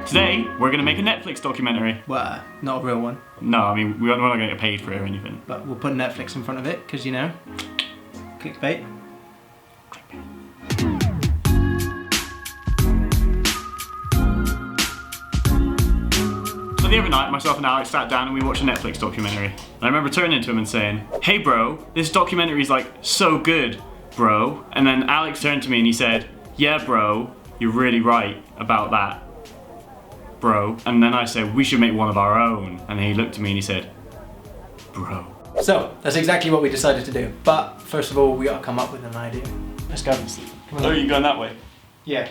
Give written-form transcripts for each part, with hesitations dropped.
Today, we're going to make a Netflix documentary. Well, not a real one. No, I mean, we're not going to get paid for it or anything. But we'll put Netflix in front of it, because, you know, clickbait. So the other night, myself and Alex sat down and we watched a Netflix documentary. And I remember turning to him and saying, "Hey bro, this documentary is like so good, bro." And then Alex turned to me and he said, "Yeah bro, you're really right about that, bro." And then I said, "We should make one of our own." And he looked at me and he said, "Bro." So, that's exactly what we decided to do. But, first of all, we gotta come up with an idea. Let's go. Oh, are you going that way? Yeah.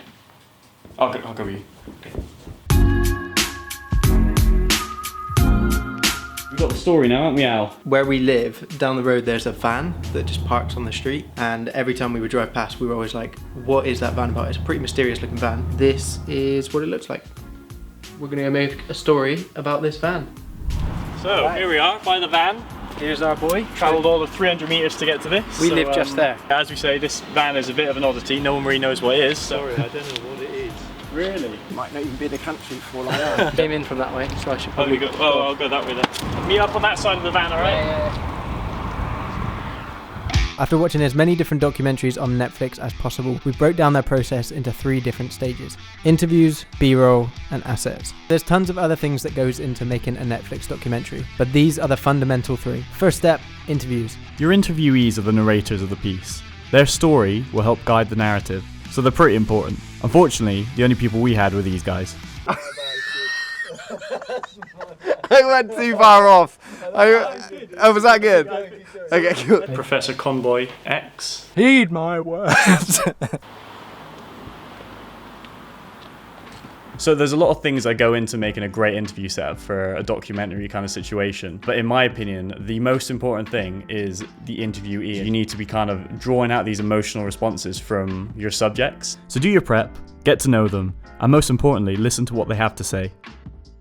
I'll go with you. Okay. We've got the story now, haven't we, Al? Where we live, down the road, there's a van that just parks on the street. And every time we would drive past, we were always like, what is that van about? It's a pretty mysterious looking van. This is what it looks like. We're gonna make a story about this van. So, Here we are, by the van. Here's our boy. Travelled all of 300 metres to get to this. We live just there. As we say, this van is a bit of an oddity. No one really knows what it is. So. Sorry, I don't know what it is. Really? Might not even be in the country for all I know. Came in from that way, so I should Oh, probably I'll go that way then. Meet up on that side of the van, alright? Yeah. After watching as many different documentaries on Netflix as possible, we broke down their process into 3 different stages: interviews, B-roll, and assets. There's tons of other things that goes into making a Netflix documentary, but these are the fundamental 3. First step, interviews. Your interviewees are the narrators of the piece. Their story will help guide the narrative, so they're pretty important. Unfortunately, the only people we had were these guys. I went too far off. Oh, was that good? Okay, cool. Professor Convoy X. Heed my words. So there's a lot of things that go into making a great interview setup for a documentary kind of situation. But in my opinion, the most important thing is the interviewee. You need to be kind of drawing out these emotional responses from your subjects. So do your prep, get to know them, and most importantly, listen to what they have to say.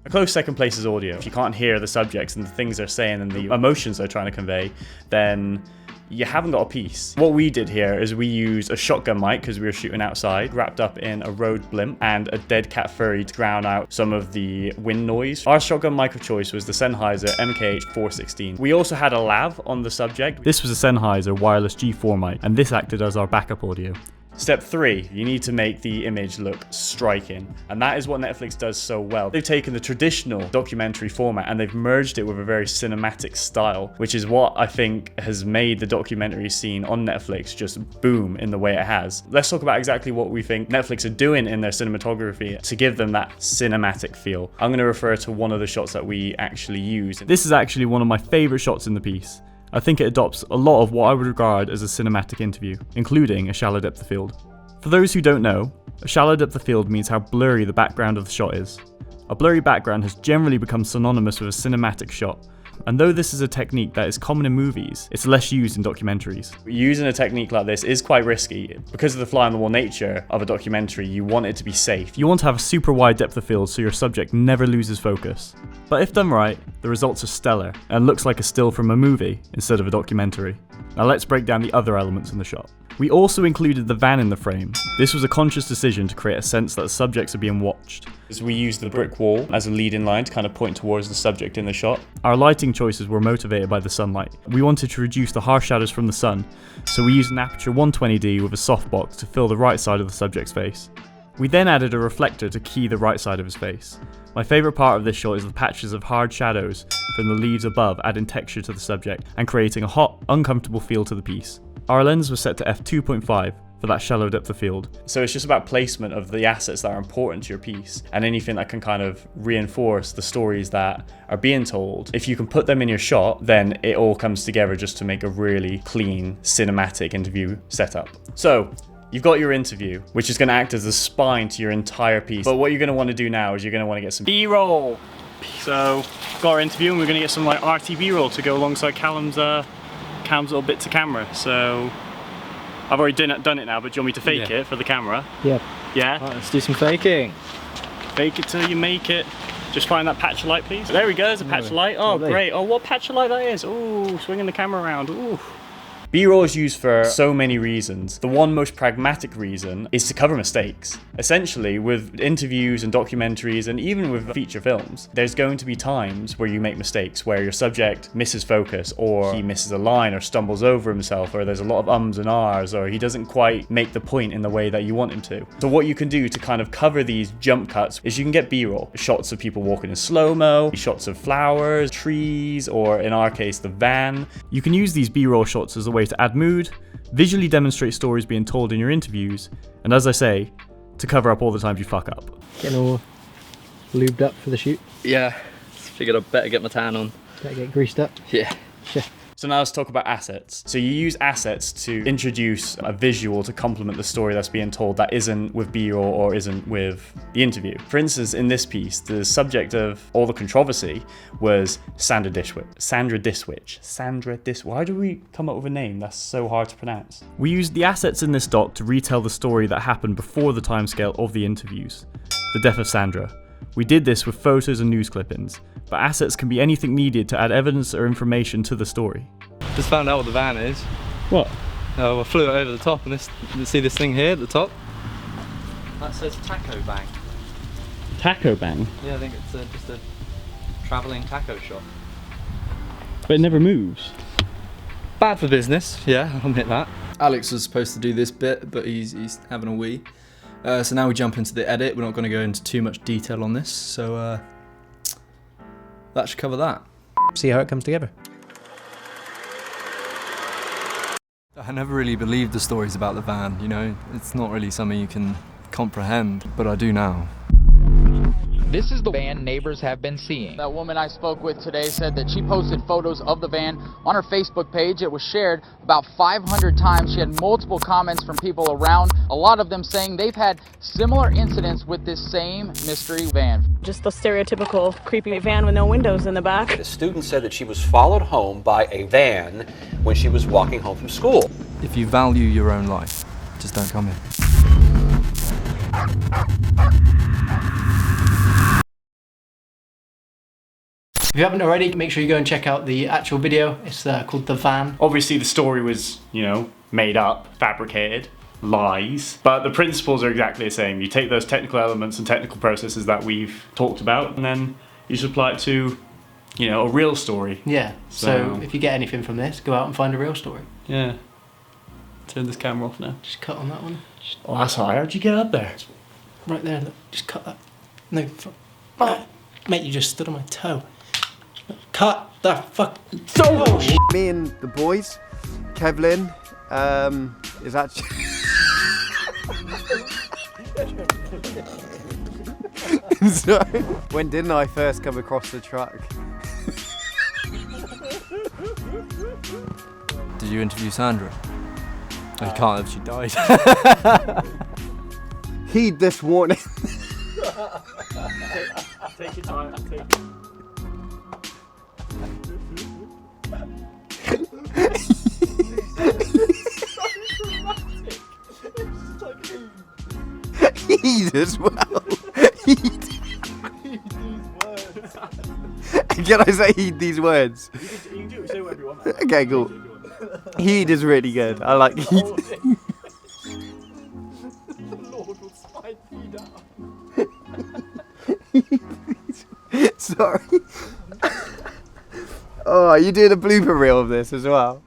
A close second place is audio. If you can't hear the subjects and the things they're saying and the emotions they're trying to convey, then you haven't got a piece. What we did here is we used a shotgun mic because we were shooting outside, wrapped up in a road blimp and a dead cat furry to drown out some of the wind noise. Our shotgun mic of choice was the Sennheiser MKH416. We also had a lav on the subject. This was a Sennheiser wireless G4 mic, and this acted as our backup audio. Step 3, you need to make the image look striking. And that is what Netflix does so well. They've taken the traditional documentary format and they've merged it with a very cinematic style, which is what I think has made the documentary scene on Netflix just boom in the way it has. Let's talk about exactly what we think Netflix are doing in their cinematography to give them that cinematic feel. I'm going to refer to one of the shots that we actually use. This is actually one of my favorite shots in the piece. I think it adopts a lot of what I would regard as a cinematic interview, including a shallow depth of field. For those who don't know, a shallow depth of field means how blurry the background of the shot is. A blurry background has generally become synonymous with a cinematic shot, and though this is a technique that is common in movies, it's less used in documentaries. Using a technique like this is quite risky. Because of the fly-on-the-wall nature of a documentary, you want it to be safe. You want to have a super wide depth of field so your subject never loses focus. But if done right, the results are stellar, and looks like a still from a movie instead of a documentary. Now let's break down the other elements in the shot. We also included the van in the frame. This was a conscious decision to create a sense that the subjects are being watched. As we used the brick wall as a leading line to kind of point towards the subject in the shot. Our lighting choices were motivated by the sunlight. We wanted to reduce the harsh shadows from the sun, so we used an aperture 120D with a softbox to fill the right side of the subject's face. We then added a reflector to key the right side of his face. My favourite part of this shot is the patches of hard shadows from the leaves above adding texture to the subject and creating a hot, uncomfortable feel to the piece. Our lens was set to f2.5 for that shallow depth of field. So it's just about placement of the assets that are important to your piece and anything that can kind of reinforce the stories that are being told. If you can put them in your shot, then it all comes together just to make a really clean cinematic interview setup. So you've got your interview, which is going to act as the spine to your entire piece. But what you're going to want to do now is you're going to want to get some B-roll. So we've got our interview and we're going to get some like RT B-roll to go alongside Callum's little bit to camera. So I've already done it now, but do you want me to fake it for the camera? Yeah. Yeah? Right, let's do some faking. Fake it till you make it. Just find that patch of light, please. There we go, there's a patch of light. Oh, Lovely. great. Oh, what patch of light that is. Ooh, swinging the camera around. Ooh. B-roll is used for so many reasons. The one most pragmatic reason is to cover mistakes. Essentially, with interviews and documentaries and even with feature films, there's going to be times where you make mistakes, where your subject misses focus, or he misses a line, or stumbles over himself, or there's a lot of ums and ahs, or he doesn't quite make the point in the way that you want him to. So what you can do to kind of cover these jump cuts is you can get B-roll. Shots of people walking in slow-mo, shots of flowers, trees, or in our case, the van. You can use these B-roll shots as a way to add mood, visually demonstrate stories being told in your interviews, and as I say, to cover up all the times you fuck up. Getting all lubed up for the shoot. Yeah, figured I'd better get my tan on. Better get greased up. Yeah. So now let's talk about assets. So you use assets to introduce a visual to complement the story that's being told that isn't with B-roll or isn't with the interview. For instance, in this piece, the subject of all the controversy was Sandra Diswich. Why do we come up with a name that's so hard to pronounce? We used the assets in this doc to retell the story that happened before the timescale of the interviews, the death of Sandra. We did this with photos and news clippings, but assets can be anything needed to add evidence or information to the story. Just found out what the van is. What? I flew it over the top, and you see this thing here at the top? That says Taco Bang. Taco Bang? Yeah, I think it's just a travelling taco shop. But it never moves. Bad for business, yeah, I'll admit that. Alex was supposed to do this bit, but he's having a wee. So now we jump into the edit. We're not going to go into too much detail on this, so that should cover that. See how it comes together. I never really believed the stories about the van, you know. It's not really something you can comprehend, but I do now. This is the van neighbors have been seeing. That woman I spoke with today said that she posted photos of the van on her Facebook page. It was shared about 500 times. She had multiple comments from people around, a lot of them saying they've had similar incidents with this same mystery van. Just the stereotypical creepy van with no windows in the back. The student said that she was followed home by a van when she was walking home from school. If you value your own life, just don't come here. If you haven't already, make sure you go and check out the actual video. It's called The Van. Obviously the story was, made up, fabricated, lies, but the principles are exactly the same. You take those technical elements and technical processes that we've talked about, and then you just apply it to, a real story. Yeah, so if you get anything from this, go out and find a real story. Yeah. Turn this camera off now. Just cut on that one. Oh, that's high. How'd you get up there? Right there, look. Just cut that. No, oh, mate, you just stood on my toe. Cut the fuck. Me and the boys, Kevlin, is actually. So, when didn't I first come across the truck? Did you interview Sandra? Oh, you can't have, she died. Heed this warning. Take your time. Heed as well. Heed. Can I say heed these words? You can do it, say whatever you want. Okay, cool. Heed is really good. I like heed. Sorry. Oh, you doing a blooper reel of this as well?